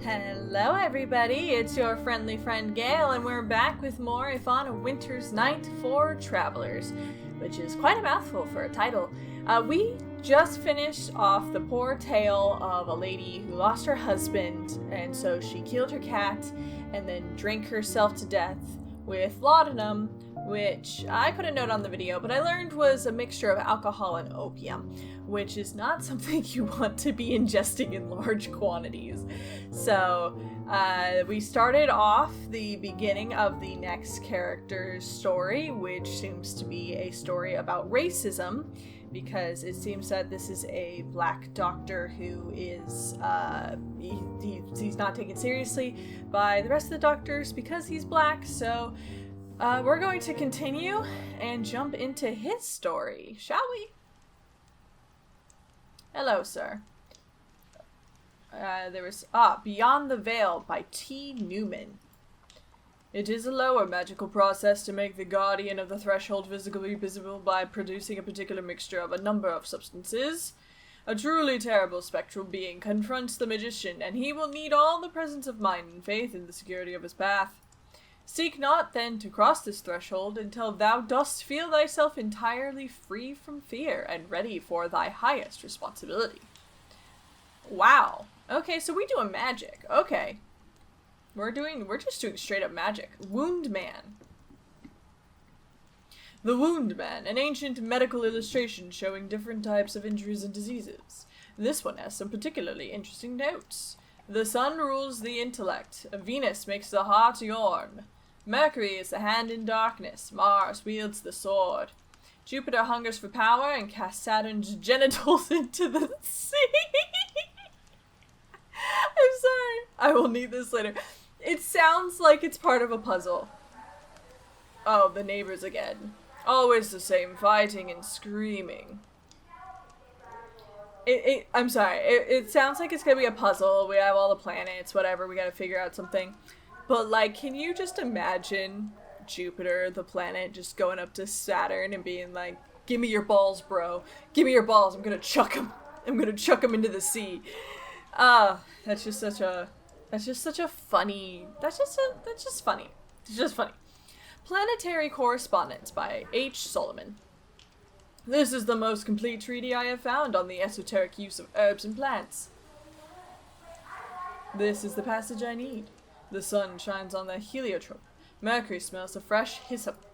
Hello everybody, it's your friendly friend Gale, and we're back with more If on a Winter's Night for Travelers, which is quite a mouthful for a title. We just finished off the poor tale of a lady who lost her husband, and so she killed her cat, and then drank herself to death with laudanum, which I put a note on the video, but I learned was a mixture of alcohol and opium, which is not something you want to be ingesting in large quantities. So, we started off the beginning of the next character's story, which seems to be a story about racism, because it seems that this is a black doctor who is, he's not taken seriously by the rest of the doctors because he's black, so we're going to continue and jump into his story, shall we? Hello, sir. Beyond the Veil by T. Newman. It is a lower magical process to make the guardian of the threshold physically visible by producing a particular mixture of a number of substances. A truly terrible spectral being confronts the magician, and he will need all the presence of mind and faith in the security of his path. Seek not, then, to cross this threshold until thou dost feel thyself entirely free from fear and ready for thy highest responsibility. Wow. Okay, so we doing magic. Okay. We're just doing straight up magic. Wound Man. The Wound Man, an ancient medical illustration showing different types of injuries and diseases. This one has some particularly interesting notes. The sun rules the intellect. Venus makes the heart yearn. Mercury is the hand in darkness. Mars wields the sword. Jupiter hungers for power and casts Saturn's genitals into the sea. I'm sorry. I will need this later. It sounds like it's part of a puzzle. Oh, the neighbors again. Always the same, fighting and screaming. I'm sorry. It sounds like it's gonna be a puzzle. We have all the planets, whatever. We gotta figure out something. But, like, can you just imagine Jupiter, the planet, just going up to Saturn and being like, "Give me your balls, bro. Give me your balls. I'm gonna chuck them. I'm gonna chuck them into the sea." That's just funny. That's just funny. It's just funny. Planetary Correspondence by H. Solomon. This is the most complete treaty I have found on the esoteric use of herbs and plants. This is the passage I need. The sun shines on the heliotrope. Mercury smells of fresh hyssop.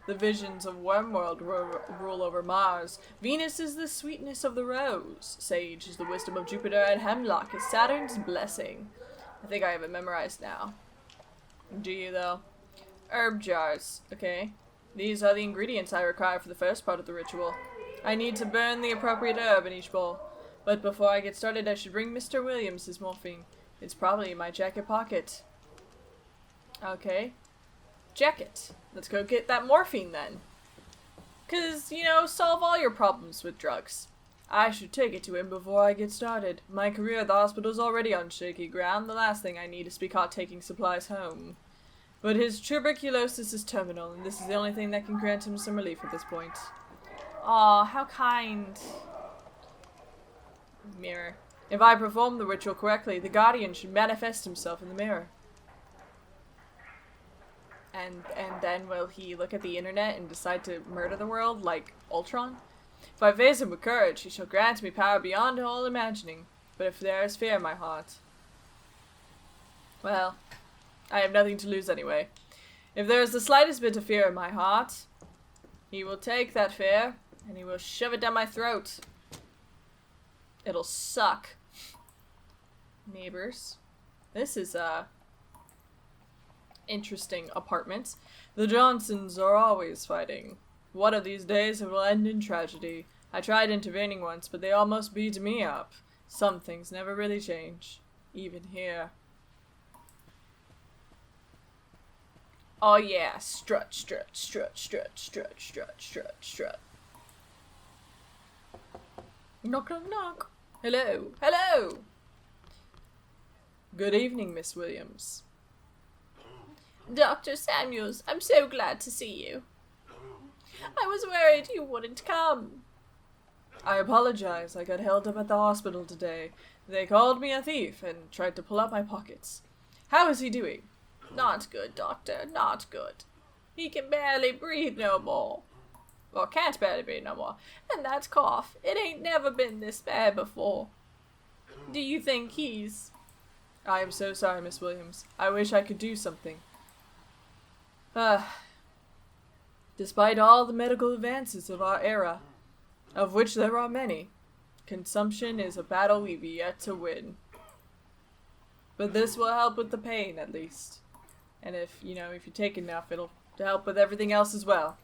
The visions of Wormworld rule over Mars. Venus is the sweetness of the rose. Sage is the wisdom of Jupiter, and hemlock is Saturn's blessing. I think I have it memorized now. Do you, though? Herb jars. Okay. These are the ingredients I require for the first part of the ritual. I need to burn the appropriate herb in each bowl. But before I get started, I should bring Mr. Williams his morphine. It's probably in my jacket pocket. Okay. Jacket. Let's go get that morphine then. 'Cause, solve all your problems with drugs. I should take it to him before I get started. My career at the hospital's already on shaky ground. The last thing I need is to be caught taking supplies home. But his tuberculosis is terminal, and this is the only thing that can grant him some relief at this point. Aw, how kind. Mirror. If I perform the ritual correctly, the guardian should manifest himself in the mirror. And then will he look at the internet and decide to murder the world like Ultron? If I face him with courage, he shall grant me power beyond all imagining. But if there is fear in my heart, well, I have nothing to lose anyway. If there is the slightest bit of fear in my heart, he will take that fear and he will shove it down my throat. It'll suck. Neighbors. This is interesting apartment. The Johnsons are always fighting. One of these days it will end in tragedy. I tried intervening once, but they almost beat me up. Some things never really change. Even here. Oh yeah, strut, strut, strut, strut, strut, strut, strut, strut. Knock, knock, knock. Hello, hello! Good evening, Miss Williams. Dr. Samuels, I'm so glad to see you. I was worried you wouldn't come. I apologize. I got held up at the hospital today. They called me a thief and tried to pull out my pockets. How is he doing? Not good, Doctor, not good. He can barely breathe no more. Or can't barely breathe no more. And that cough, it ain't never been this bad before. Do you think he's... I am so sorry, Miss Williams. I wish I could do something. Despite all the medical advances of our era, of which there are many, consumption is a battle we've yet to win. But this will help with the pain, at least. And if you take enough, it'll help with everything else as well.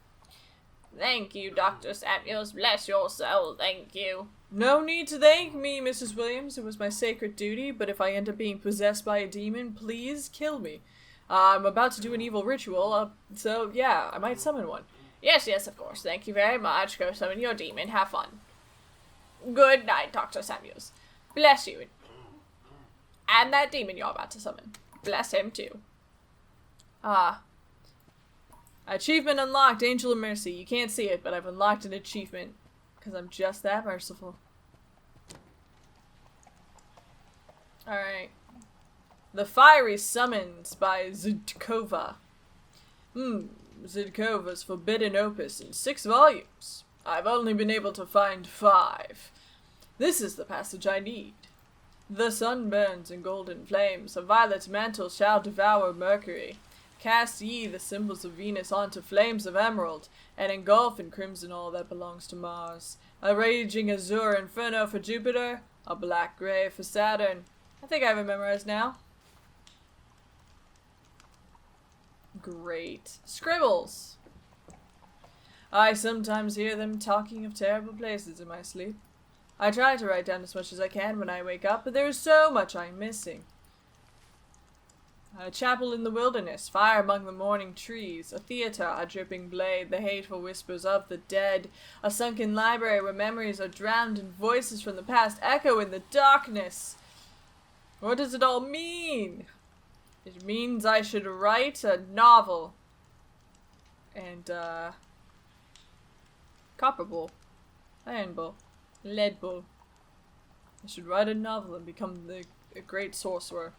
Thank you, Dr. Samuels. Bless your soul, thank you. No need to thank me, Mrs. Williams. It was my sacred duty, but if I end up being possessed by a demon, please kill me. I'm about to do an evil ritual, so yeah, I might summon one. Yes, of course. Thank you very much. Go summon your demon. Have fun. Good night, Dr. Samuels. Bless you. And that demon you're about to summon. Bless him, too. Achievement unlocked, Angel of Mercy. You can't see it, but I've unlocked an achievement. Because I'm just that merciful. Alright. The Fiery Summons by Zudkova. Zudkova's forbidden opus in 6 volumes. I've only been able to find 5. This is the passage I need. The sun burns in golden flames, a violet mantle shall devour Mercury. Cast ye the symbols of Venus onto flames of emerald, and engulf in crimson all that belongs to Mars. A raging azure inferno for Jupiter, a black grey for Saturn. I think I have it memorized now. Great. Scribbles! I sometimes hear them talking of terrible places in my sleep. I try to write down as much as I can when I wake up, but there is so much I'm missing. A chapel in the wilderness, fire among the morning trees, a theatre, a dripping blade, the hateful whispers of the dead, a sunken library where memories are drowned and voices from the past echo in the darkness. What does it all mean? It means I should write a novel. And, copper bowl, iron bowl, lead bowl. I should write a novel and become a great sorcerer.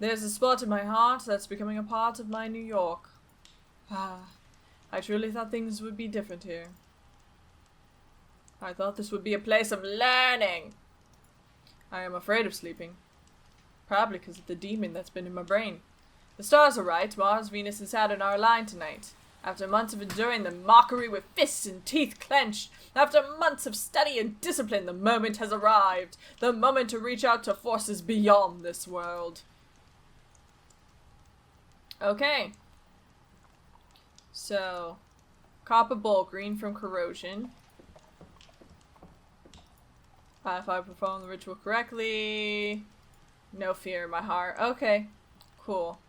There's a spot in my heart that's becoming a part of my New York. I truly thought things would be different here. I thought this would be a place of learning. I am afraid of sleeping. Probably because of the demon that's been in my brain. The stars are right. Mars, Venus, and Saturn are aligned tonight. After months of enduring the mockery with fists and teeth clenched, after months of study and discipline, the moment has arrived. The moment to reach out to forces beyond this world. Okay. So, copper bowl, green from corrosion. If I perform the ritual correctly, no fear in my heart. Okay, cool.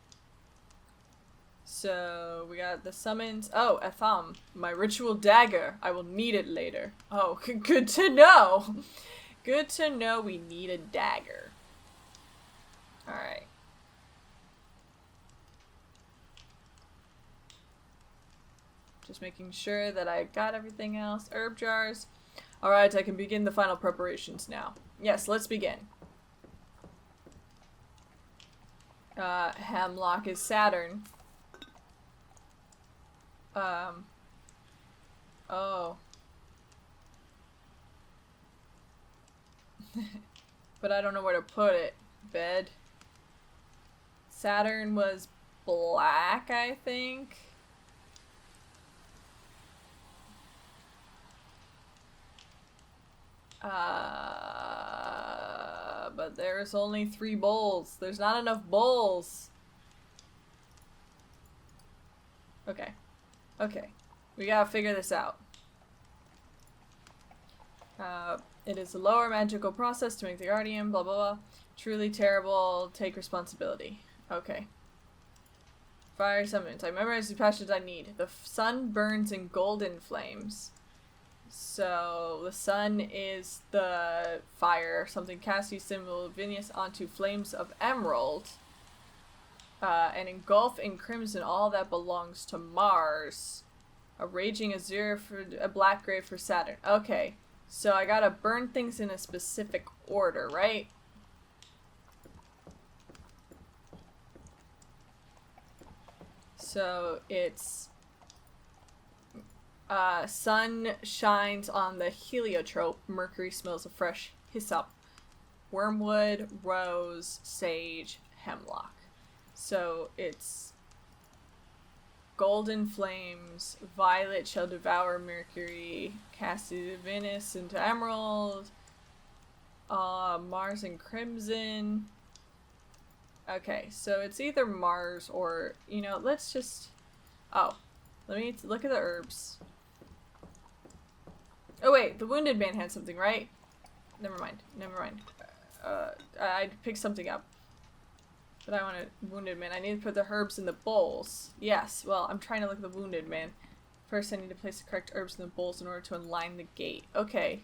So, we got the summons. Oh, a thumb. My ritual dagger. I will need it later. Oh, good to know. Good to know we need a dagger. Alright. Just making sure that I got everything else. Herb jars. Alright, I can begin the final preparations now. Yes, let's begin. Hemlock is Saturn. Oh. But I don't know where to put it. Bed. Saturn was black, I think. But there's only 3 bowls. There's not enough bowls. Okay. Okay. We gotta figure this out. It is a lower magical process to make the guardian, blah blah blah. Truly terrible, take responsibility. Okay. Fire summons. I memorize the passions I need. The sun burns in golden flames. So, the sun is the fire, something cast you symbol of Venus onto flames of emerald. And engulf in crimson all that belongs to Mars. A raging azure for a black gray for Saturn. Okay, so I gotta burn things in a specific order, right? So it's sun shines on the heliotrope. Mercury smells of fresh hyssop. Wormwood, rose, sage, hemlock. So it's golden flames. Violet shall devour Mercury. Cassie Venus into emerald. Mars and crimson. Okay, so it's either Mars or, you know, let's just... Oh, let me look at the herbs. Oh wait, the Wounded Man had something, right? Never mind. I picked something up. But I want a Wounded Man. I need to put the herbs in the bowls. Yes, well, I'm trying to look at the Wounded Man. First, I need to place the correct herbs in the bowls in order to align the gate. Okay.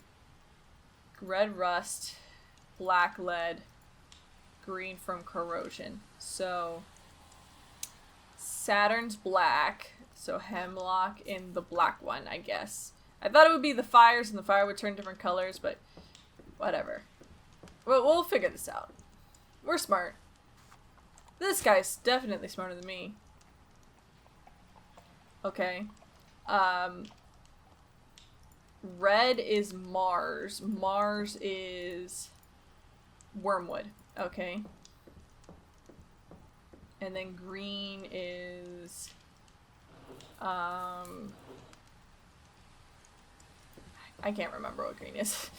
Red rust, black lead, green from corrosion. So, Saturn's black, so hemlock in the black one, I guess. I thought it would be the fires and the fire would turn different colors, but whatever. Well, we'll figure this out. We're smart. This guy's definitely smarter than me. Okay. Red is Mars. Mars is wormwood. Okay. And then green is I can't remember what green is.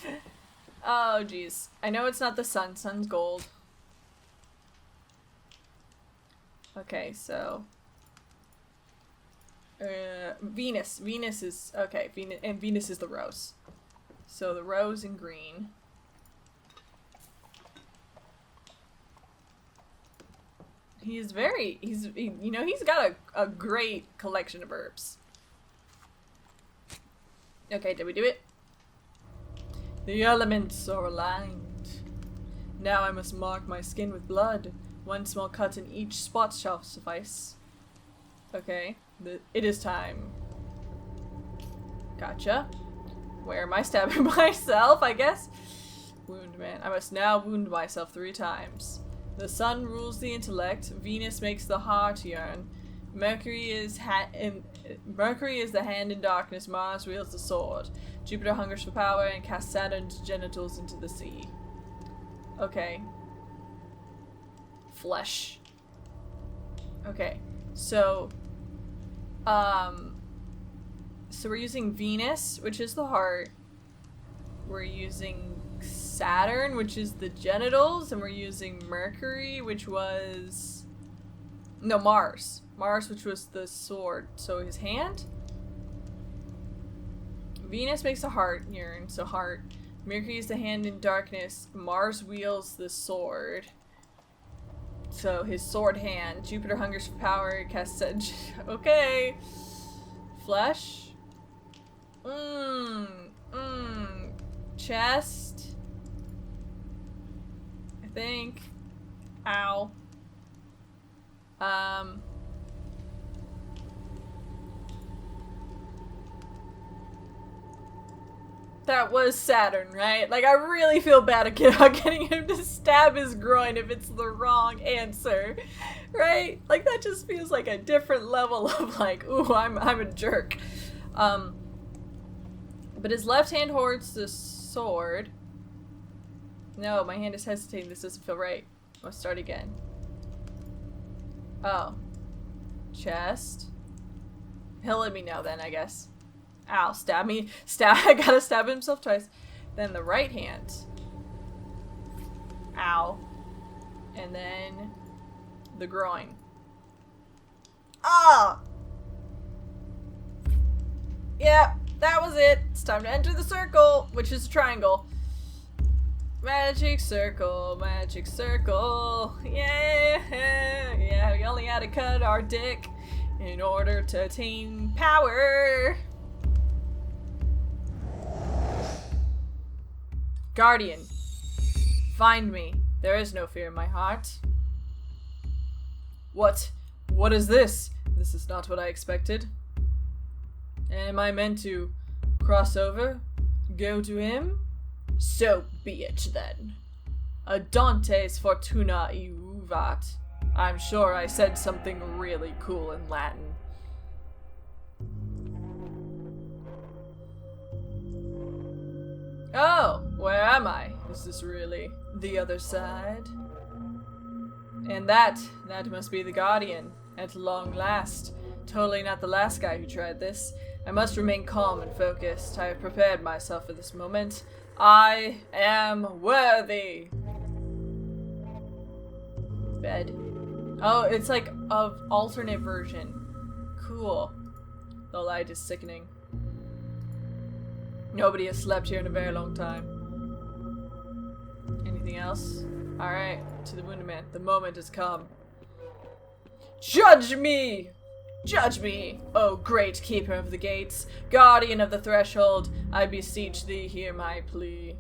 Oh geez. I know it's not the sun. Sun's gold. Okay, so Venus. Venus is okay, Venus is the rose. So the rose and green. He's got a great collection of herbs. Okay, did we do it? The elements are aligned. Now I must mark my skin with blood. One small cut in each spot shall suffice. Okay, it is time. Gotcha. Where am I stabbing myself, I guess? Wound man. I must now wound myself 3 times. The sun rules the intellect. Venus makes the heart yearn. Mercury is the hand in darkness. Mars wields the sword. Jupiter hungers for power and casts Saturn's genitals into the sea. Okay. Flesh. Okay. So we're using Venus, which is the heart. We're using Saturn, which is the genitals, and we're using Mercury, which was... No, Mars. Mars, which was the sword. So his hand? Venus makes the heart yearn, so heart. Mercury is the hand in darkness. Mars wields the sword. So his sword hand. Jupiter hungers for power. Casts... Okay. Flesh. Chest. I think. Ow. That was Saturn, right? Like, I really feel bad about getting him to stab his groin if it's the wrong answer, right? Like, that just feels like a different level of, like, ooh, I'm a jerk. But his left hand holds the sword. No, my hand is hesitating. This doesn't feel right. Let's start again. Oh. Chest. He'll let me know then, I guess. Ow, stab me. I gotta stab himself twice. Then the right hand. Ow. And then the groin. Ah! Yeah, that was it. It's time to enter the circle, which is a triangle. Magic circle, magic circle. Yeah, yeah, we only had to cut our dick in order to attain power. Guardian, find me. There is no fear in my heart. What? What is this? This is not what I expected. Am I meant to cross over? Go to him? So be it then. Adantes fortuna iuvat. I'm sure I said something really cool in Latin. Oh, where am I? Is this really the other side? And that must be the Guardian, at long last. Totally not the last guy who tried this. I must remain calm and focused. I have prepared myself for this moment. I am worthy! Bed. Oh, it's like an alternate version. Cool. The light is sickening. Nobody has slept here in a very long time. Anything else? Alright, to the Wounded Man. The moment has come. Judge me! Judge me, O great keeper of the gates, guardian of the threshold, I beseech thee, hear my plea.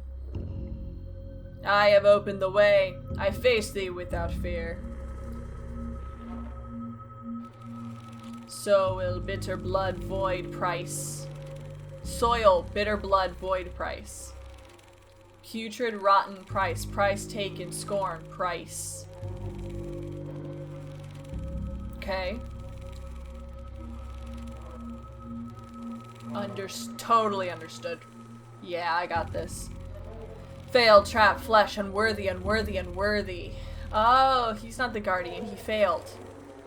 I have opened the way, I face thee without fear. So will bitter blood void price. Soil, bitter blood void price. Putrid, rotten price, price taken, scorn, price. Okay. Totally understood. Yeah, I got this. Failed, trap, flesh, unworthy, unworthy, unworthy. Oh, he's not the guardian. He failed.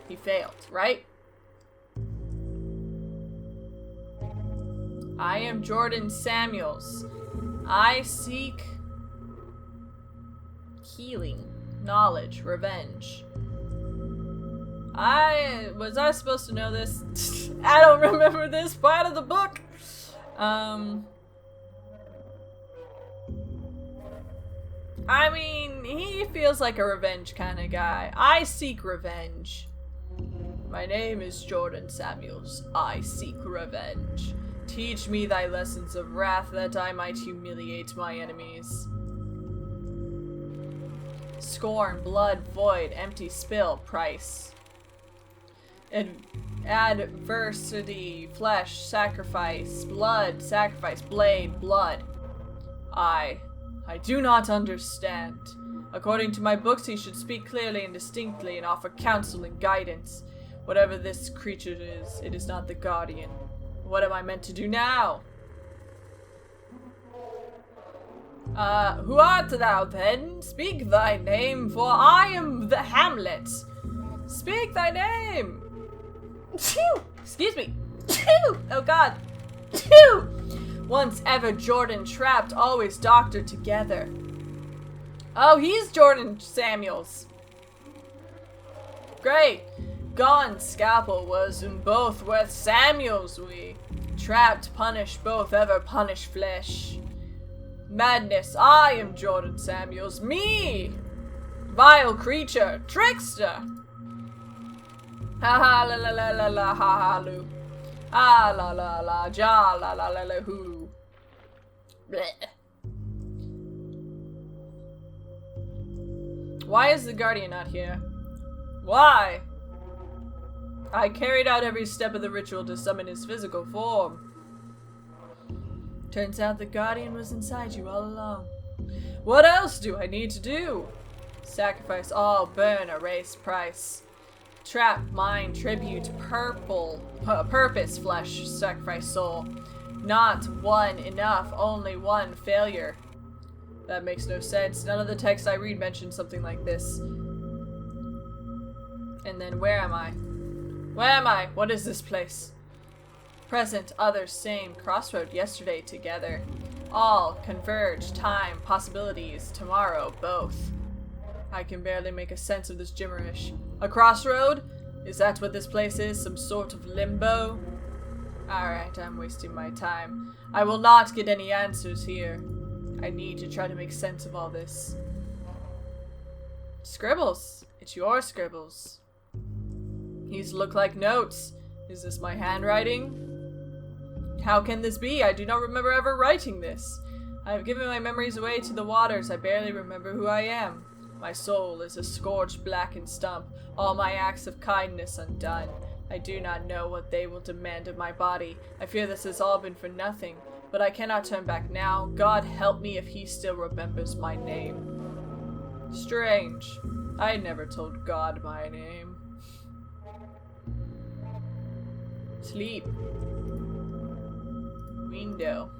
He failed, right? I am Jordan Samuels. I seek healing, knowledge, revenge. Was I supposed to know this? I don't remember this part of the book. I mean, he feels like a revenge kind of guy. I seek revenge. My name is Jordan Samuels. I seek revenge. Teach me thy lessons of wrath that I might humiliate my enemies. Scorn, blood, void, empty spill, price. Adversity, flesh, sacrifice, blood, sacrifice, blade, blood. I do not understand. According to my books, he should speak clearly and distinctly and offer counsel and guidance. Whatever this creature is, it is not the guardian. What am I meant to do now? Who art thou then? Speak thy name, for I am the Hamlet. Speak thy name! Excuse me. Oh god. Once ever Jordan trapped, always doctored together. Oh, he's Jordan Samuels. Great. Gone scalpel was, and both worth Samuels we. Trapped, punished, both ever punish flesh. Madness, I am Jordan Samuels, me! Vile creature, trickster! Ha ha la la la la la ha ha loo. Ah la la la ja la la la la hoo. Bleh. Why is the guardian not here? Why? I carried out every step of the ritual to summon his physical form. Turns out the guardian was inside you all along. What else do I need to do? Sacrifice all, burn, erase, price. Trap, mind, tribute, purpose, flesh, sacrifice, soul. Not one enough, only one failure. That makes no sense. None of the texts I read mention something like this. And then where am I? Where am I? What is this place? Present, other, same, crossroad, yesterday, together. All, converge, time, possibilities, tomorrow, both. I can barely make a sense of this gibberish. A crossroad? Is that what this place is? Some sort of limbo? Alright, I'm wasting my time. I will not get any answers here. I need to try to make sense of all this. Scribbles. It's your scribbles. These look like notes. Is this my handwriting? How can this be? I do not remember ever writing this. I have given my memories away to the waters. I barely remember who I am. My soul is a scorched, blackened stump, all my acts of kindness undone. I do not know what they will demand of my body. I fear this has all been for nothing, but I cannot turn back now. God help me if he still remembers my name. Strange. I never told God my name. Sleep. Window.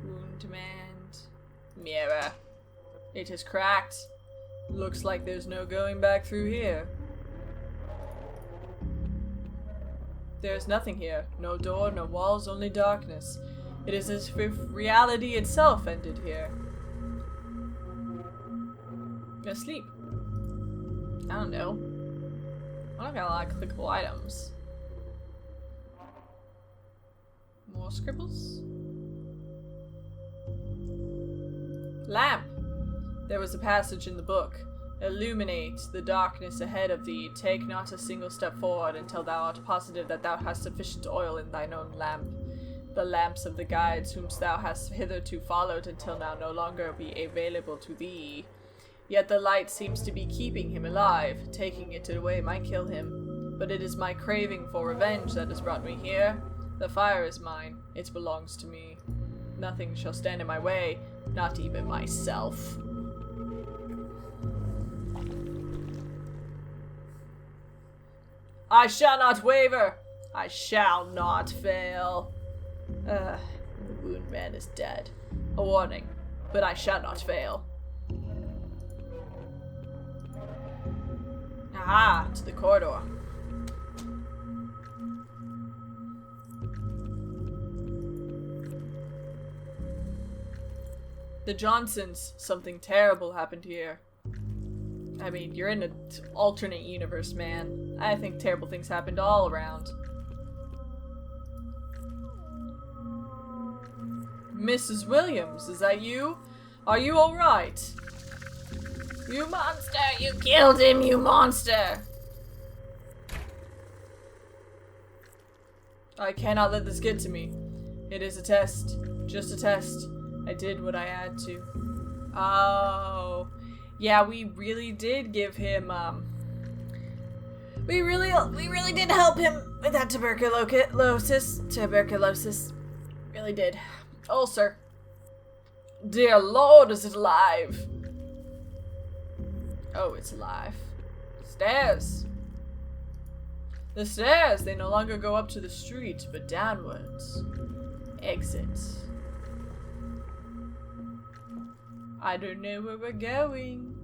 Woundman. Mirror. It is cracked. Looks like there's no going back through here. There's nothing here. No door, no walls, only darkness. It is as if reality itself ended here. Asleep. I don't know. I don't got a lot of clickable items. More scribbles? Lamp! There was a passage in the book. Illuminate the darkness ahead of thee. Take not a single step forward until thou art positive that thou hast sufficient oil in thine own lamp. The lamps of the guides whom thou hast hitherto followed until now no longer be available to thee. Yet the light seems to be keeping him alive. Taking it away might kill him. But it is my craving for revenge that has brought me here. The fire is mine. It belongs to me. Nothing shall stand in my way, not even myself. I shall not waver. I shall not fail. The wound man is dead. A warning, but I shall not fail. Aha, to the corridor. The Johnsons, something terrible happened here. I mean, you're in an alternate universe, man. I think terrible things happened all around. Mrs. Williams, is that you? Are you alright? You monster! You killed him, you monster! I cannot let this get to me. It is a test. Just a test. I did what I had to. Oh. Yeah, we really did give him, we really did help him with that tuberculosis. Really did. Ulcer. Dear Lord, is it alive? Oh, it's alive. Stairs. The stairs, they no longer go up to the street, but downwards. Exit. I don't know where we're going,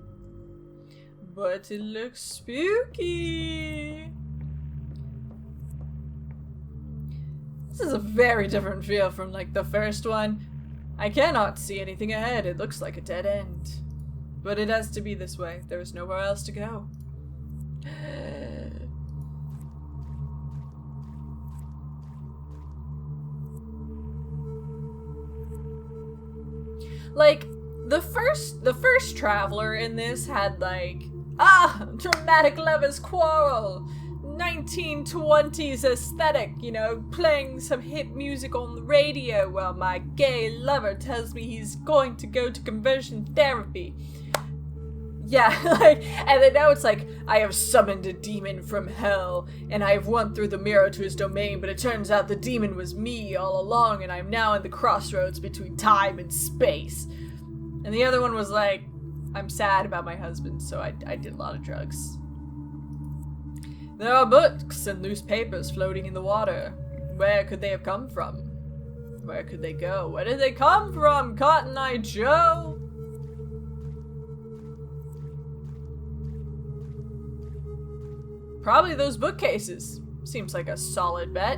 but it looks spooky. This is a very different feel from, like, the first one. I cannot see anything ahead. It looks like a dead end. But it has to be this way. There is nowhere else to go. Like, the first traveler in this had, like, dramatic lovers quarrel, 1920s aesthetic, you know, playing some hip music on the radio while my gay lover tells me he's going to go to conversion therapy. Yeah, like, and then now it's like, I have summoned a demon from hell, and I have won through the mirror to his domain, but it turns out the demon was me all along, and I'm now in the crossroads between time and space. And the other one was like, I'm sad about my husband, so I did a lot of drugs. There are books and loose papers floating in the water. Where could they have come from? Where could they go? Where did they come from, Cotton Eye Joe? Probably those bookcases. Seems like a solid bet.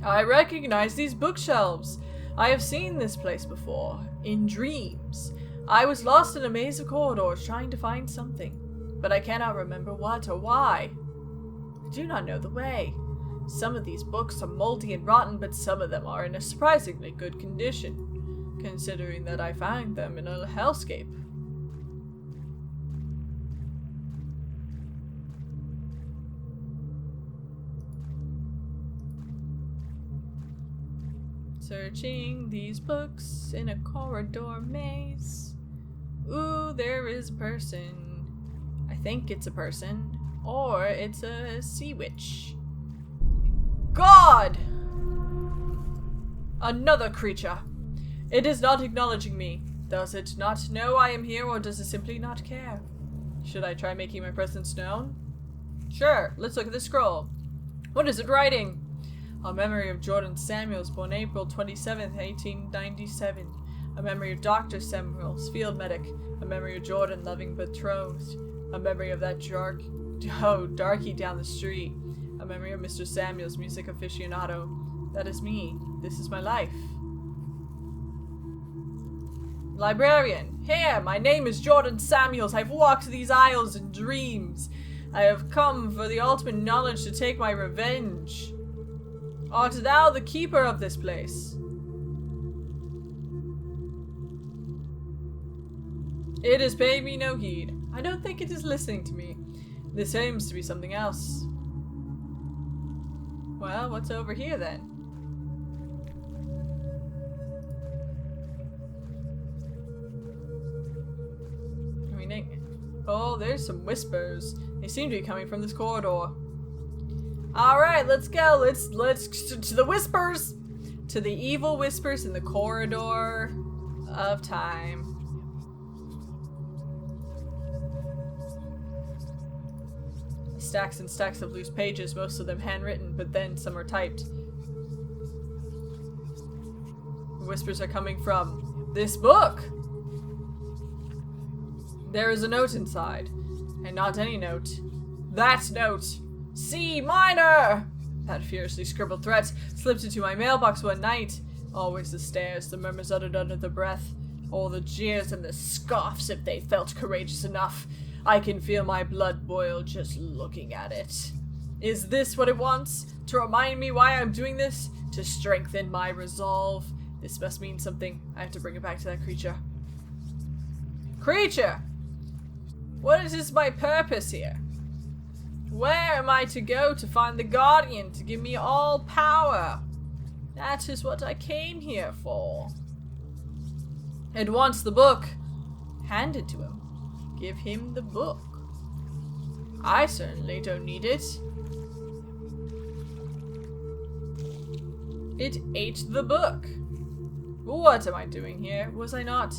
I recognize these bookshelves. I have seen this place before, in dreams. I was lost in a maze of corridors trying to find something, but I cannot remember what or why. I do not know the way. Some of these books are moldy and rotten, but some of them are in a surprisingly good condition, considering that I found them in a hellscape. Searching these books in a corridor maze. Ooh, there is a person. I think it's a person. Or it's a sea witch. God! Another creature. It is not acknowledging me. Does it not know I am here, or does it simply not care? Should I try making my presence known? Sure, let's look at the scroll. What is it writing? A memory of Jordan Samuels, born April 27th, 1897. A memory of Dr. Samuels, field medic. A memory of Jordan, loving betrothed. A memory of that darky down the street. A memory of Mr. Samuels, music aficionado. That is me. This is my life. Librarian. Here, my name is Jordan Samuels. I've walked these aisles in dreams. I have come for the ultimate knowledge to take my revenge. Art thou the keeper of this place? It is paying me no heed. I don't think it is listening to me. This seems to be something else. Well, what's over here then? Oh, there's some whispers. They seem to be coming from this corridor. Alright, let's go. Let's to the whispers. To the evil whispers in the corridor of time. Stacks and stacks of loose pages, most of them handwritten, but then some are typed. The whispers are coming from this book. There is a note inside, and not any note. That note! C minor! That fiercely scribbled threat slipped into my mailbox one night. Always the stares, the murmurs uttered under the breath, all the jeers and the scoffs if they felt courageous enough. I can feel my blood boil just looking at it. Is this what it wants? To remind me why I'm doing this? To strengthen my resolve? This must mean something. I have to bring it back to that creature. Creature! What is my purpose here? Where am I to go to find the Guardian to give me all power? That is what I came here for. It wants the book. Hand it to him. Give him the book. I certainly don't need it. It ate the book. What am I doing here? Was I not?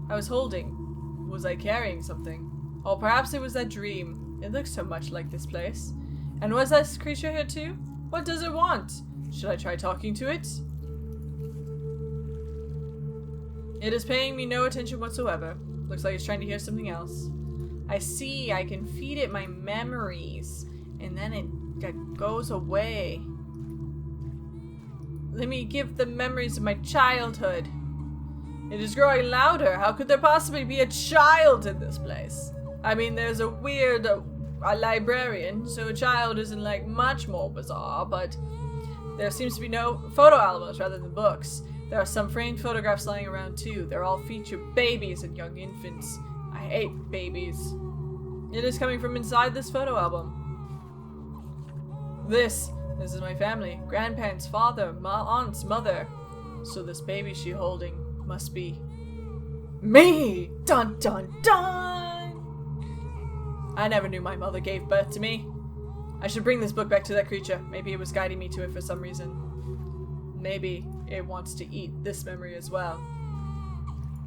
I was holding. Was I carrying something? Or perhaps it was that dream. It looks so much like this place. And was this creature here too? What does it want? Should I try talking to it? It is paying me no attention whatsoever. Looks like it's trying to hear something else. I see, I can feed it my memories. And then it goes away. Let me give the memories of my childhood. It is growing louder. How could there possibly be a child in this place? I mean, there's a weird librarian, so a child isn't like much more bizarre, but there seems to be no photo albums rather than books. There are some framed photographs lying around too. They're all feature babies and young infants. I hate babies. It is coming from inside this photo album. This is my family. Grandparents, father, aunts, mother. So this baby she's holding must be me! Dun dun dun! I never knew my mother gave birth to me. I should bring this book back to that creature. Maybe it was guiding me to it for some reason. Maybe it wants to eat this memory as well.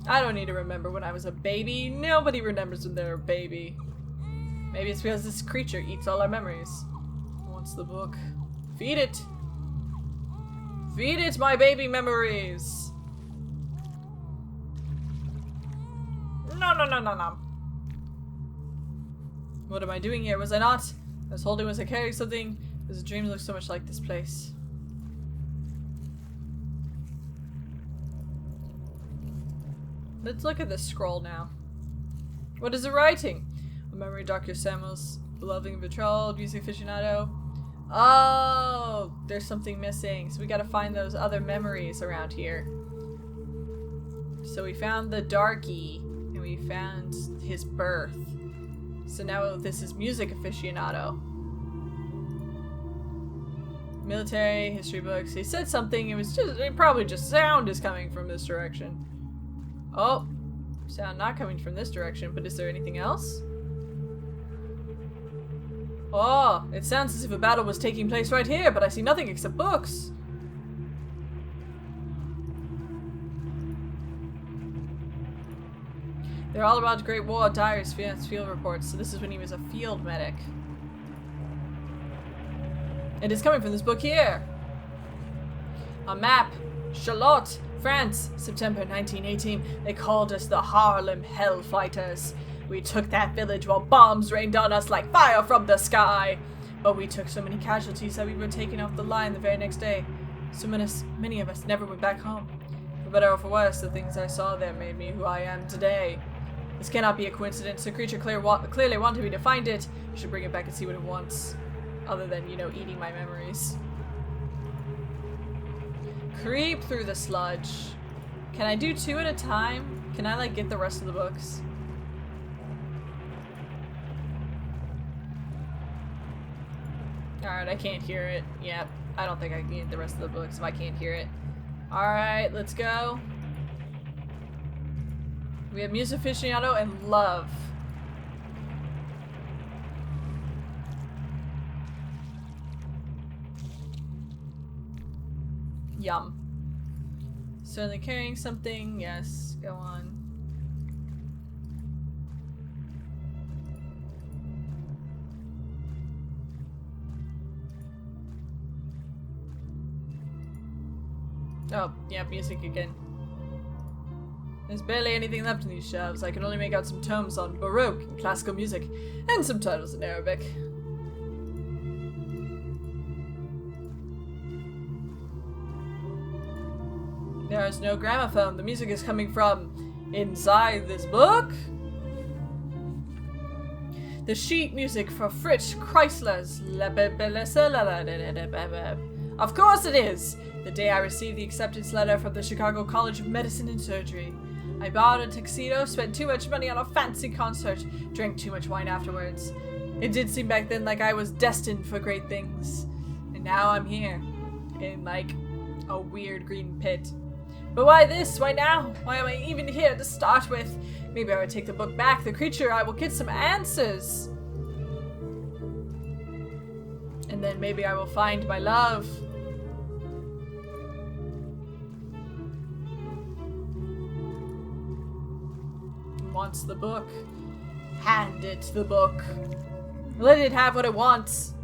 I don't need to remember when I was a baby. Nobody remembers when they're a baby. Maybe it's because this creature eats all our memories. It wants the book. Feed it! Feed it my baby memories! No, no, no, no, no. What am I doing here? Was I not? I was holding, was I carrying something? Because the dreams look so much like this place. Let's look at this scroll now. What is it writing? A memory of Dr. Samuels, beloved and betrothed, music aficionado. Oh, there's something missing. So we gotta find those other memories around here. So we found the darky, and we found his birth. So now this is music aficionado. Military, history books. He said something, it probably just sound is coming from this direction. Oh, sound not coming from this direction, but is there anything else? Oh, it sounds as if a battle was taking place right here, but I see nothing except books. They're all about the Great War diaries, field reports, so this is when he was a field medic. It is coming from this book here. A map. Charlotte, France, September 1918. They called us the Harlem Hellfighters. We took that village while bombs rained on us like fire from the sky. But we took so many casualties that we were taken off the line the very next day. So many of us never went back home. For better or for worse, the things I saw there made me who I am today. This cannot be a coincidence. The creature clearly wanted me to find it. I should bring it back and see what it wants. Other than, you know, eating my memories. Creep through the sludge. Can I do 2 at a time? Can I, like, get the rest of the books? Alright, I can't hear it. Yep, I don't think I can get the rest of the books if I can't hear it. Alright, let's go. We have Muse Aficionado and Love. Yum. Certainly carrying something. Yes, go on. Oh, yeah, music again. There's barely anything left in these shelves. I can only make out some tomes on Baroque and classical music, and some titles in Arabic. There is no gramophone. The music is coming from inside this book. The sheet music for Fritz Kreisler's Of course it is! The day I received the acceptance letter from the Chicago College of Medicine and Surgery. I bought a tuxedo, spent too much money on a fancy concert, drank too much wine afterwards. It did seem back then like I was destined for great things. And now I'm here. In, like, a weird green pit. But why this? Why now? Why am I even here to start with? Maybe I would take the book back. The creature, I will get some answers. And then maybe I will find my love. Wants the book. Hand it the book. Let it have what it wants.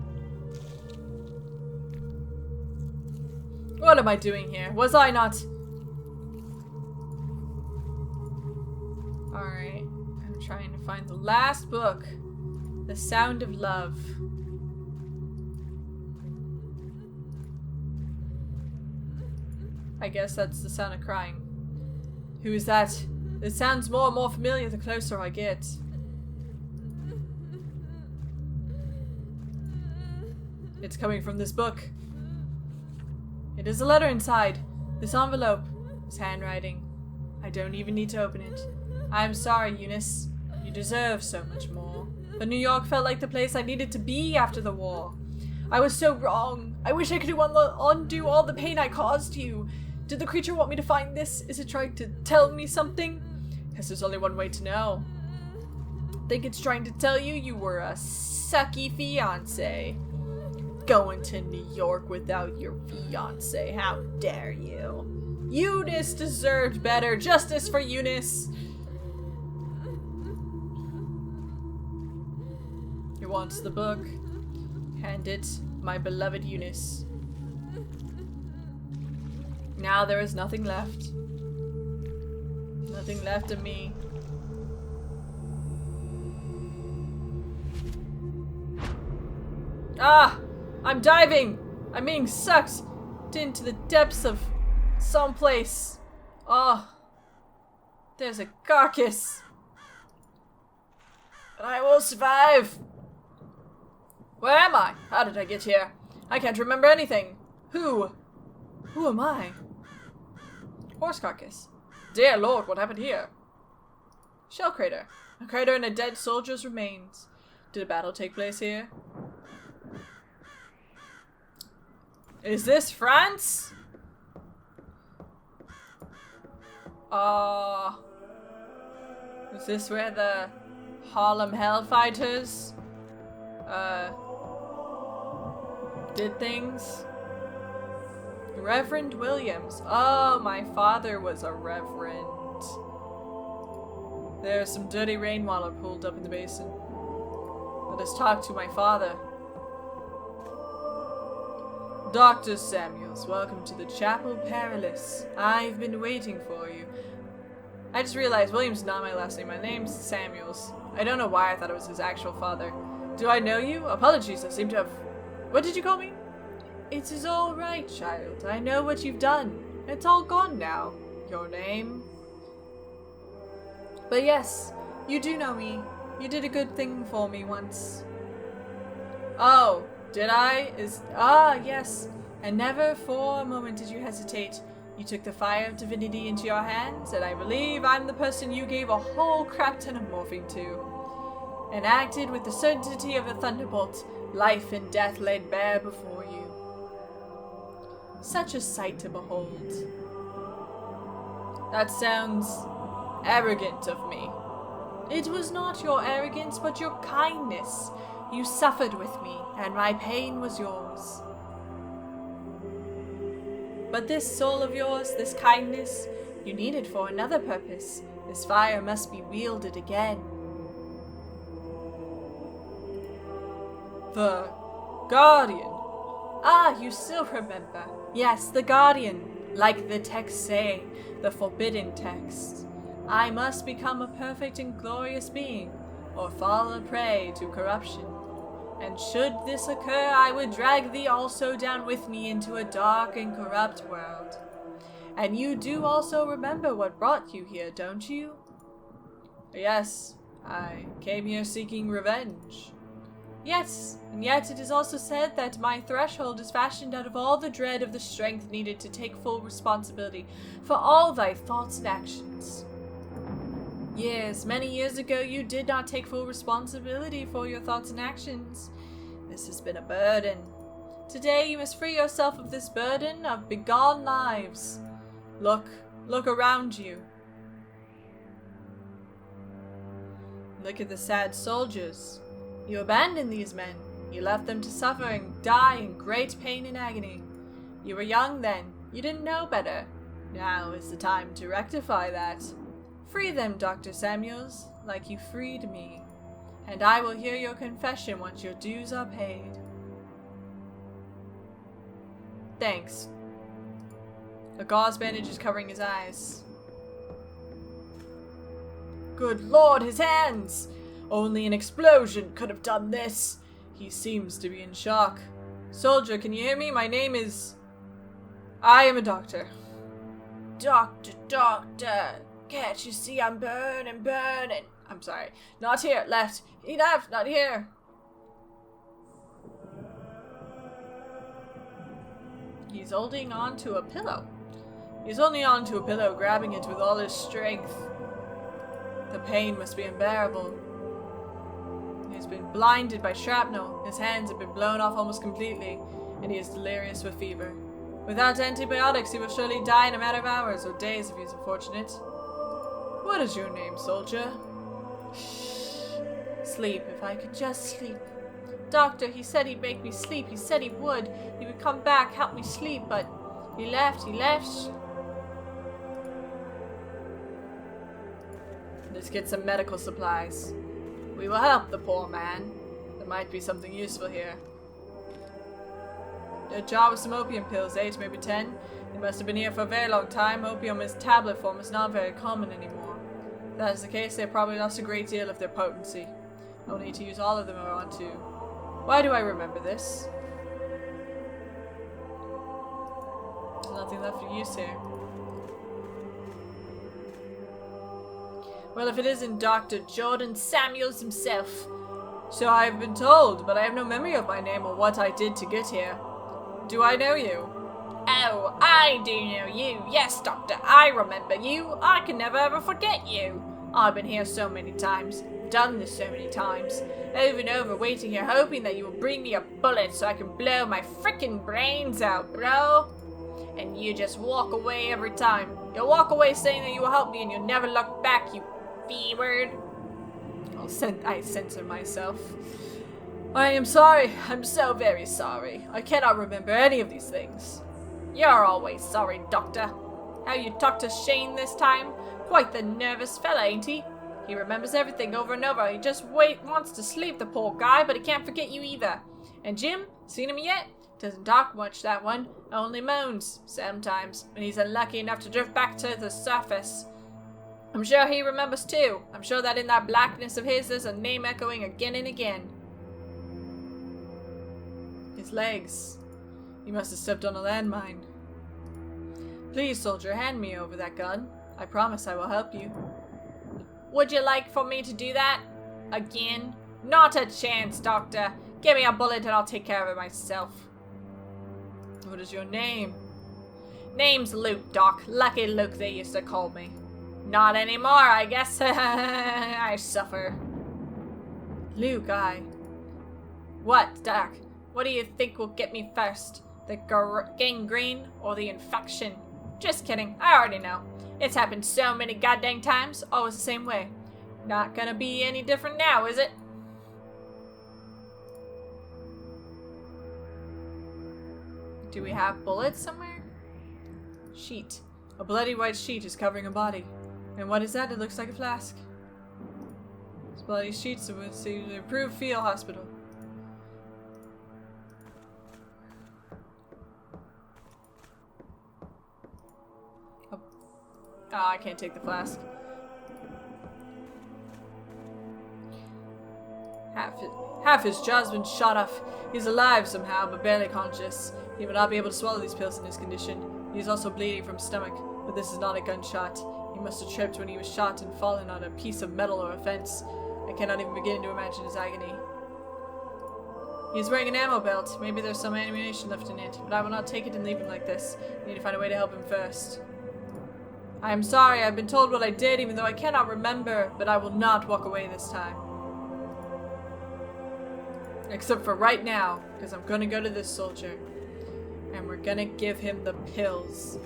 What am I doing here? Was I not? Alright. I'm trying to find the last book. The Sound of Love. I guess that's the sound of crying. Who is that? It sounds more and more familiar the closer I get. It's coming from this book. It is a letter inside. This envelope. This handwriting. I don't even need to open it. I am sorry, Eunice. You deserve so much more. But New York felt like the place I needed to be after the war. I was so wrong. I wish I could undo all the pain I caused you. Did the creature want me to find this? Is it trying to tell me something? Guess there's only one way to know. Think it's trying to tell you you were a sucky fiancé. Going to New York without your fiancé. How dare you? Eunice deserved better. Justice for Eunice. He wants the book. Hand it, my beloved Eunice. Now there is nothing left. Nothing left of me. Ah! I'm diving! I'm being sucked into the depths of someplace. Oh. There's a carcass. But I will survive. Where am I? How did I get here? I can't remember anything. Who? Who am I? Horse carcass. Dear Lord, what happened here? Shell crater. A crater and a dead soldier's remains. Did a battle take place here? Is this France? Is this where the Harlem Hellfighters did things? Reverend Williams. Oh, my father was a reverend. There is some dirty rainwater pulled up in the basin. Let us talk to my father. Dr. Samuels, welcome to the Chapel Perilous. I've been waiting for you. I just realized William's not my last name. My name's Samuels. I don't know why I thought it was his actual father. Do I know you? Apologies, I seem to have... What did you call me? It is all right, child. I know what you've done. It's all gone now. Your name? But yes, you do know me. You did a good thing for me once. Oh, did I? Yes. And never for a moment did you hesitate. You took the fire of divinity into your hands, and I believe I'm the person you gave a whole crap ton of morphine to. And acted with the certainty of a thunderbolt, life and death laid bare before you. Such a sight to behold. That sounds arrogant of me. It was not your arrogance, but your kindness. You suffered with me, and my pain was yours. But this soul of yours, this kindness, you need it for another purpose. This fire must be wielded again. The Guardian. Ah, you still remember. Yes, the Guardian. Like the texts say, the forbidden text. I must become a perfect and glorious being, or fall a prey to corruption. And should this occur, I would drag thee also down with me into a dark and corrupt world. And you do also remember what brought you here, don't you? Yes, I came here seeking revenge. Yes, and yet it is also said that my threshold is fashioned out of all the dread of the strength needed to take full responsibility for all thy thoughts and actions. Yes, many years ago you did not take full responsibility for your thoughts and actions. This has been a burden. Today you must free yourself of this burden of begone lives. Look around you. Look at the sad soldiers. You abandoned these men. You left them to suffer and die in great pain and agony. You were young then. You didn't know better. Now is the time to rectify that. Free them, Dr. Samuels, like you freed me. And I will hear your confession once your dues are paid. Thanks. A gauze bandage is covering his eyes. Good Lord, his hands! Only an explosion could have done this. He seems to be in shock. Soldier, can you hear me? My name is... I am a doctor. Doctor. Can't you see I'm burning? I'm sorry. Not here. Left. Enough. Not here. He's holding on to a pillow. Grabbing it with all his strength. The pain must be unbearable. He's been blinded by shrapnel. His hands have been blown off almost completely, and he is delirious with fever. Without antibiotics, he will surely die in a matter of hours or days if he's unfortunate. What is your name, soldier? Shh. Sleep, if I could just sleep. Doctor, he said he'd make me sleep. He said he would. He would come back, help me sleep, but he left. Let's get some medical supplies. We will help the poor man. There might be something useful here. A jar with some opium pills, 8, maybe 10. They must have been here for a very long time. Opium in tablet form is not very common anymore. If that is the case, they probably lost a great deal of their potency. I'll need to use all of them if I want to. Why do I remember this? There's nothing left for use here. Well, if it isn't Dr. Jordan Samuels himself. So I've been told, but I have no memory of my name or what I did to get here. Do I know you? Oh, I do know you. Yes, Doctor, I remember you. I can never ever forget you. I've been here so many times, done this so many times, over and over, waiting here, hoping that you will bring me a bullet so I can blow my frickin' brains out, bro. And you just walk away every time. You'll walk away saying that you will help me and you'll never look back, you B-word. I censor myself. I am sorry. I'm so very sorry. I cannot remember any of these things. You're always sorry, Doctor. How you talked to Shane this time? Quite the nervous fella, ain't he? He remembers everything over and over. He just wants to sleep, the poor guy, but he can't forget you either. And Jim, seen him yet? Doesn't talk much, that one. Only moans, sometimes, when he's unlucky enough to drift back to the surface. I'm sure he remembers too. I'm sure that in that blackness of his, there's a name echoing again and again. His legs. He must have stepped on a landmine. Please, soldier, hand me over that gun. I promise I will help you. Would you like for me to do that? Again? Not a chance, Doctor. Give me a bullet and I'll take care of it myself. What is your name? Name's Luke, Doc. Lucky Luke, they used to call me. Not anymore, I guess. I suffer. Luke, What, Doc? What do you think will get me first? The gangrene or the infection? Just kidding. I already know. It's happened so many goddamn times. Always the same way. Not gonna be any different now, is it? Do we have bullets somewhere? Sheet. A bloody white sheet is covering a body. And what is that? It looks like a flask. This bloody sheet's to the approved field hospital. Oh, I can't take the flask. Half his jaw's been shot off. He's alive somehow, but barely conscious. He will not be able to swallow these pills in his condition. He is also bleeding from stomach, but this is not a gunshot. He must have tripped when he was shot and fallen on a piece of metal or a fence. I cannot even begin to imagine his agony. He is wearing an ammo belt. Maybe there's some ammunition left in it, but I will not take it and leave him like this. I need to find a way to help him first. I am sorry, I've been told what I did, even though I cannot remember, but I will not walk away this time. Except for right now, because I'm gonna go to this soldier. And we're gonna give him the pills.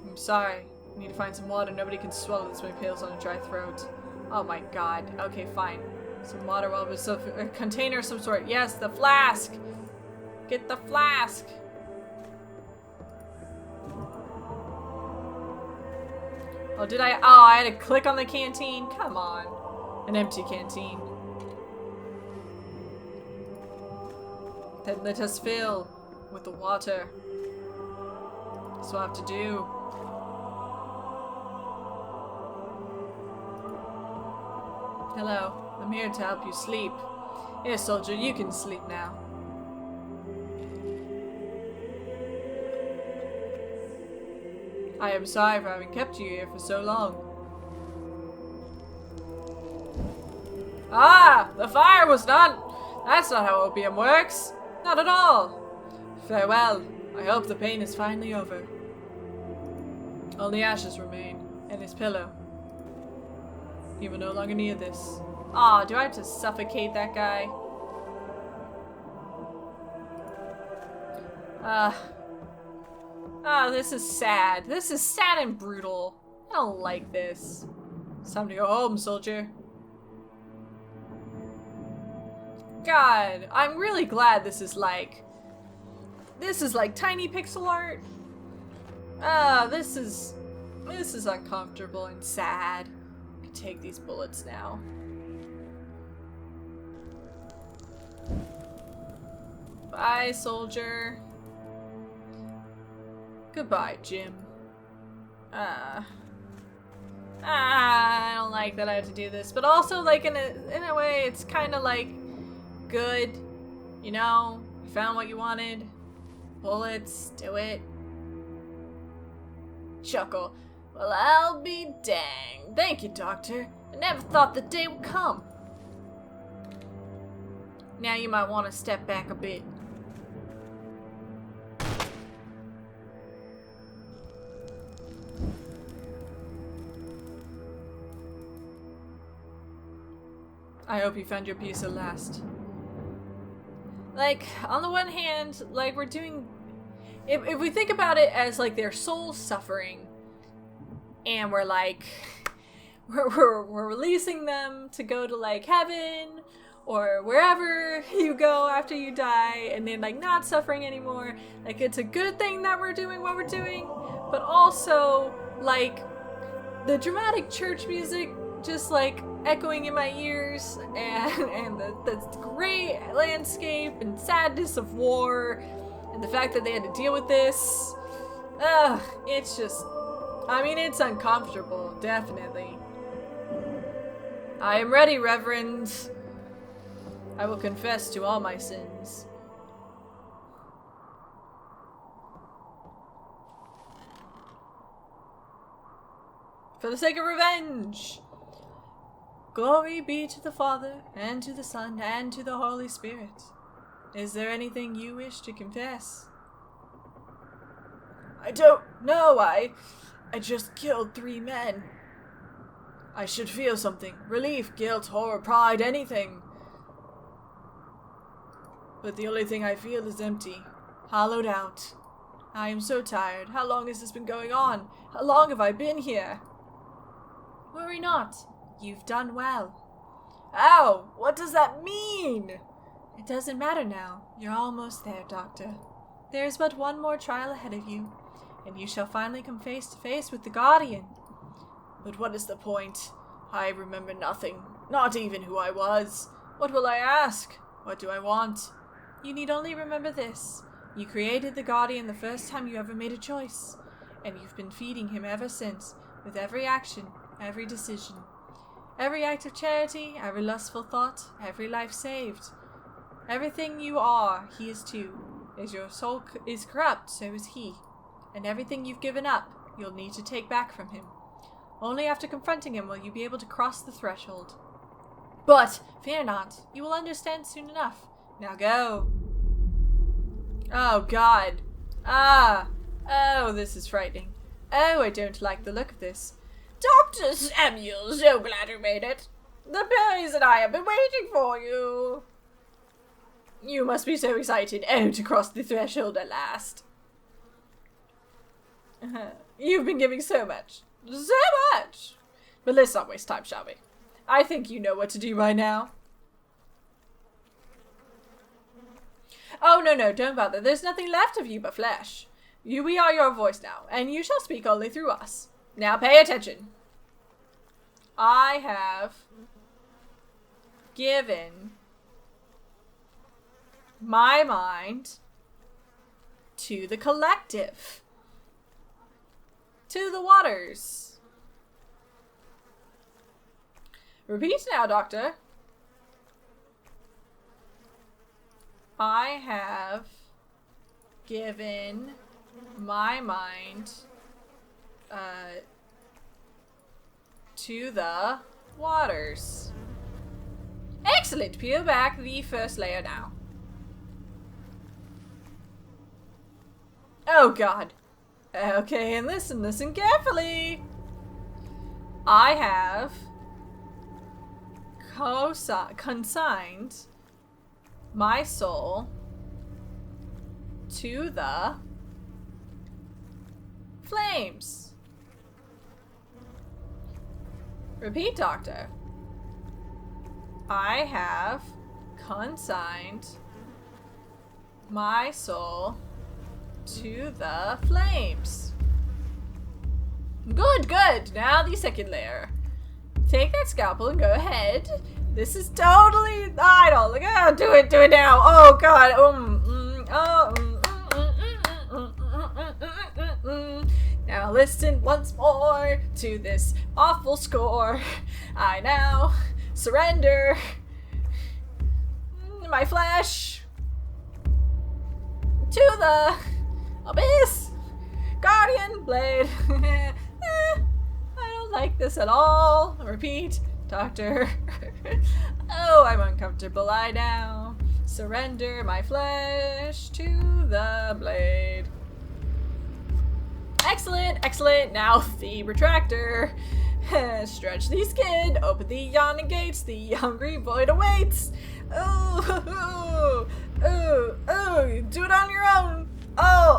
I'm sorry. I need to find some water. Nobody can swallow this many pills on a dry throat. Oh my god. Okay, fine. Some water, well, but a container of some sort. Yes, the flask! Get the flask! Oh, did I? Oh, I had to click on the canteen? Come on. An empty canteen. Then let us fill with the water. That's what I have to do. Hello. I'm here to help you sleep. Here, soldier, you can sleep now. I am sorry for having kept you here for so long. Ah! The fire was done! That's not how opium works! Not at all! Farewell. I hope the pain is finally over. Only ashes remain, and his pillow. He will no longer need this. Aw, do I have to suffocate that guy? Oh, this is sad. This is sad and brutal. I don't like this. It's time to go home, soldier. God, I'm really glad this is like tiny pixel art. This is uncomfortable and sad. I can take these bullets now. Bye, soldier. Goodbye, Jim. I don't like that I have to do this, but also, like, in a way, it's kind of like good. You know, you found what you wanted. Bullets, do it. Chuckle. Well, I'll be danged. Thank you, Doctor. I never thought the day would come. Now you might want to step back a bit. I hope you found your peace at last. Like, on the one hand, like, we're doing... If we think about it as, like, their soul's suffering, and we're, like... We're releasing them to go to, like, heaven, or wherever you go after you die, and then, like, not suffering anymore. Like, it's a good thing that we're doing what we're doing, but also, like, the dramatic church music just like echoing in my ears, and the great landscape and sadness of war, and the fact that they had to deal with this. It's just, I mean, it's uncomfortable, definitely. I am ready, Reverend. I will confess to all my sins. For the sake of revenge! Glory be to the Father, and to the Son, and to the Holy Spirit. Is there anything you wish to confess? I don't know, I just killed 3 men. I should feel something. Relief, guilt, horror, pride, anything. But the only thing I feel is empty. Hollowed out. I am so tired. How long has this been going on? How long have I been here? Worry not. You've done well. Ow! What does that mean? It doesn't matter now. You're almost there, Doctor. There is but one more trial ahead of you, and you shall finally come face to face with the Guardian. But what is the point? I remember nothing. Not even who I was. What will I ask? What do I want? You need only remember this. You created the Guardian the first time you ever made a choice, and you've been feeding him ever since, with every action, every decision. Every act of charity, every lustful thought, every life saved. Everything you are, he is too. As your soul is corrupt, so is he. And everything you've given up, you'll need to take back from him. Only after confronting him will you be able to cross the threshold. But, fear not, you will understand soon enough. Now go. Oh, God. Oh, this is frightening. Oh, I don't like the look of this. Dr. Samuel, so glad you made it. The boys and I have been waiting for you. You must be so excited. Oh, to cross the threshold at last. You've been giving so much. So much. But let's not waste time, shall we? I think you know what to do by now. Oh, no, don't bother. There's nothing left of you but flesh. We are your voice now, and you shall speak only through us. Now pay attention. I have given my mind to the collective. To the waters. Repeat now, Doctor. I have given my mind to the waters. Excellent. Peel back the first layer now. Oh, God. Okay, and listen carefully. I have consigned my soul to the flames. Repeat, Doctor. I have consigned my soul to the flames. Good. Now the second layer. Take that scalpel and go ahead. This is totally idle. Like, do it now. Oh, God. Now listen once more to this awful score. I now surrender my flesh to the abyss. Guardian blade. I don't like this at all. Repeat, Doctor. Oh, I'm uncomfortable. I now surrender my flesh to the blade. Excellent. Now the retractor. Stretch the skin, open the yawning gates, the hungry void awaits. Oh, do it on your own. Oh.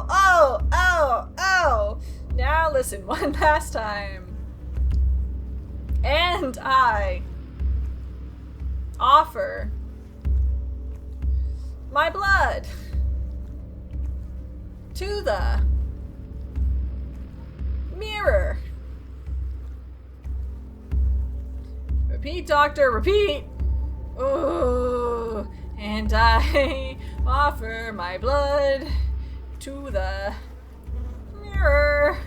Now listen one last time. And I offer my blood to the mirror. Repeat, doctor, repeat! Ooh, and I offer my blood to the mirror.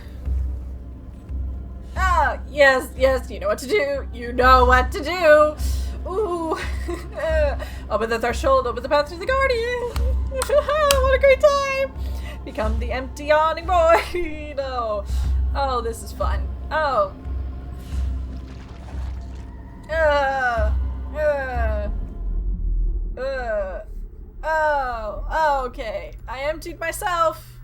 Ah, yes, you know what to do. You know what to do. Ooh. Open the threshold, open the path to the guardian. What a great time. Become the empty yawning void. No. Oh, this is fun. Oh. Oh, okay. I emptied myself.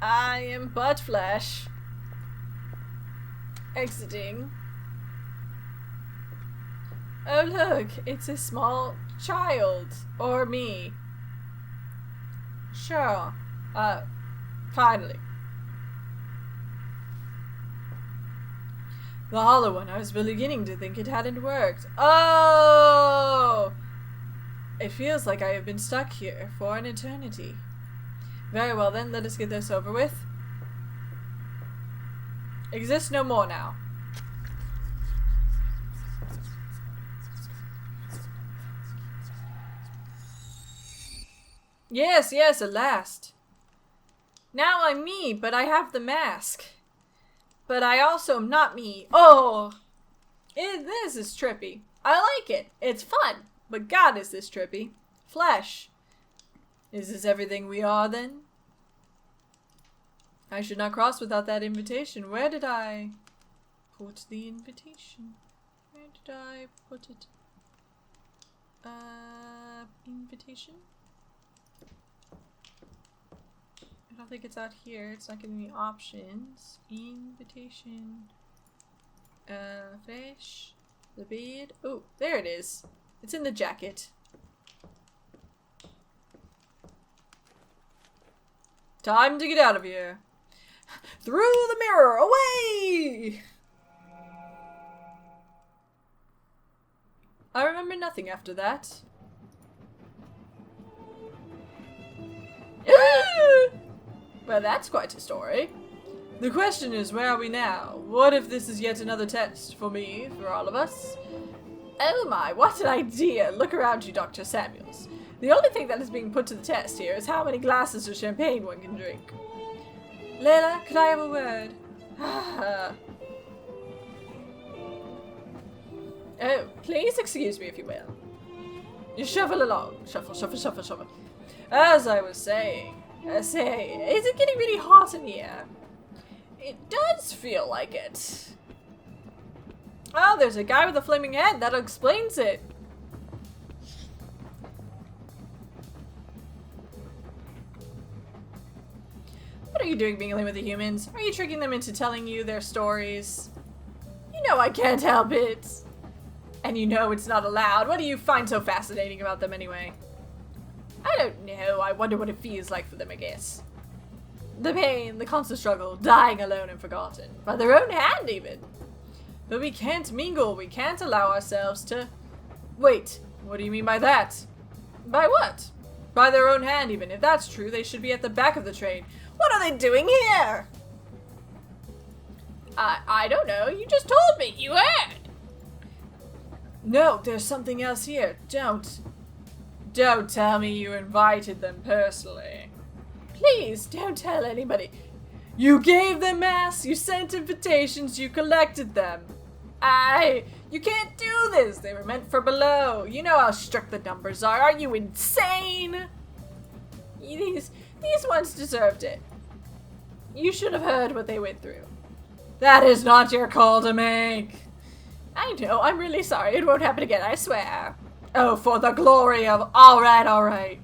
I am but flesh. Exiting. Oh look, it's a small child. Or me. Sure. Finally. The hollow one, I was beginning to think it hadn't worked. Oh! It feels like I have been stuck here for an eternity. Very well then, let us get this over with. Exist no more now. Yes, at last. Now I'm me, but I have the mask. But I also am not me. Oh! This is trippy. I like it. It's fun. But God, is this trippy. Flesh. Is this everything we are, then? I should not cross without that invitation. Where did I put the invitation? Where did I put it? Invitation? I don't think it's out here. It's not giving me options. Invitation. Fish. The bead. Oh, there it is. It's in the jacket. Time to get out of here. Through the mirror, away! I remember nothing after that. Well, that's quite a story. The question is, where are we now? What if this is yet another test for me, for all of us? Oh my, what an idea! Look around you, Dr. Samuels. The only thing that is being put to the test here is how many glasses of champagne one can drink. Layla, could I have a word? Oh, please excuse me if you will. You shuffle along. Shuffle, shuffle, shuffle, shuffle. As I was saying, is it getting really hot in here? It does feel like it. Oh, there's a guy with a flaming head. That explains it. What are you doing mingling with the humans? Are you tricking them into telling you their stories? You know I can't help it. And you know it's not allowed. What do you find so fascinating about them anyway? I don't know. I wonder what it feels like for them, I guess. The pain, the constant struggle, dying alone and forgotten. By their own hand, even. But we can't mingle. We can't allow ourselves to... Wait, what do you mean by that? By what? By their own hand, even. If that's true, they should be at the back of the train. What are they doing here? I don't know. You just told me. You heard. No, there's something else here. Don't tell me you invited them personally. Please, don't tell anybody. You gave them masks, you sent invitations, you collected them. You can't do this. They were meant for below. You know how strict the numbers are. Are you insane? These ones deserved it. You should have heard what they went through. That is not your call to make. I know, I'm really sorry. It won't happen again, I swear. Oh, for the glory of... Alright.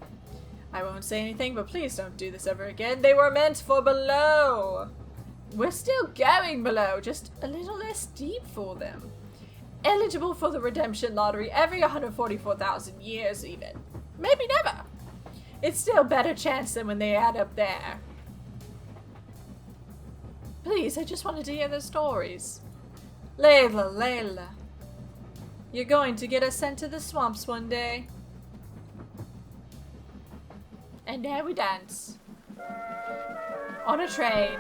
I won't say anything, but please don't do this ever again. They were meant for below. We're still going below, just a little less deep for them. Eligible for the redemption lottery every 144,000 years even. Maybe never. It's still a better chance than when they add up there. Please, I just wanted to hear their stories. Layla. You're going to get us sent to the swamps one day. And now we dance. On a train.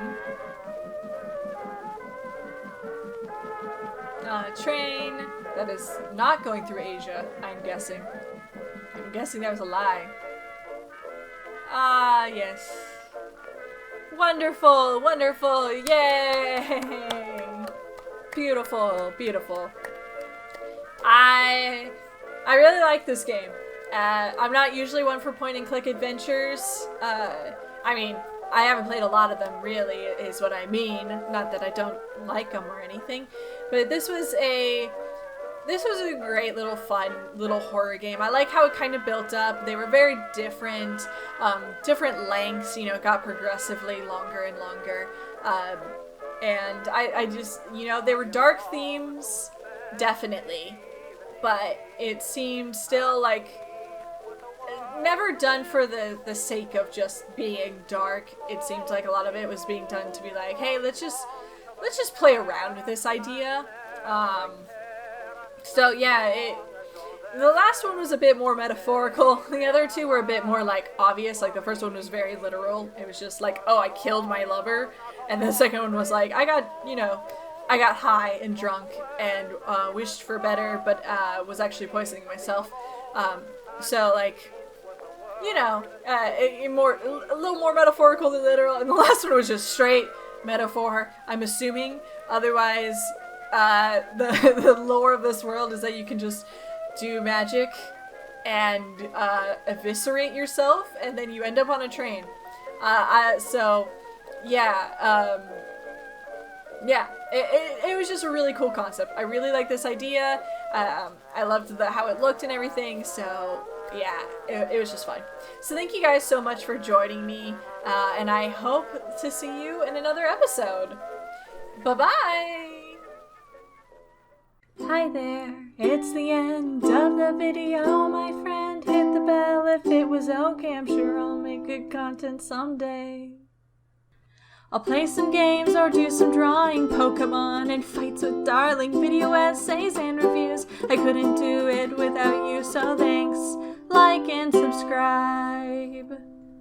train that is not going through Asia, I'm guessing. I'm guessing that was a lie. Ah, yes. Wonderful, wonderful, yay! Beautiful, beautiful. I really like this game. I'm not usually one for point and click adventures. I mean, I haven't played a lot of them, really, is what I mean. Not that I don't like them or anything, but this was a great little fun little horror game. I like how it kind of built up. They were very different, different lengths. You know, it got progressively longer and longer, and I just, you know, they were dark themes, definitely, but it seemed still like never done for the sake of just being dark. It seemed like a lot of it was being done to be like, hey, let's just play around with this idea. So yeah, the last one was a bit more metaphorical. The other two were a bit more like obvious. Like the first one was very literal. It was just like, oh, I killed my lover. And the second one was like, I got high and drunk and wished for better, but was actually poisoning myself. So like, you know, a little more metaphorical than literal. And the last one was just straight metaphor, I'm assuming. Otherwise, the lore of this world is that you can just do magic and eviscerate yourself, and then you end up on a train. So, yeah, it was just a really cool concept. I really like this idea. I loved how it looked and everything, so yeah, it was just fun. So thank you guys so much for joining me, and I hope to see you in another episode. Bye-bye! Hi there, it's the end of the video, my friend. Hit the bell if it was okay, I'm sure I'll make good content someday. I'll play some games or do some drawing, Pokemon and fights with darling, video essays and reviews. I couldn't do it without you, so thanks, like and subscribe.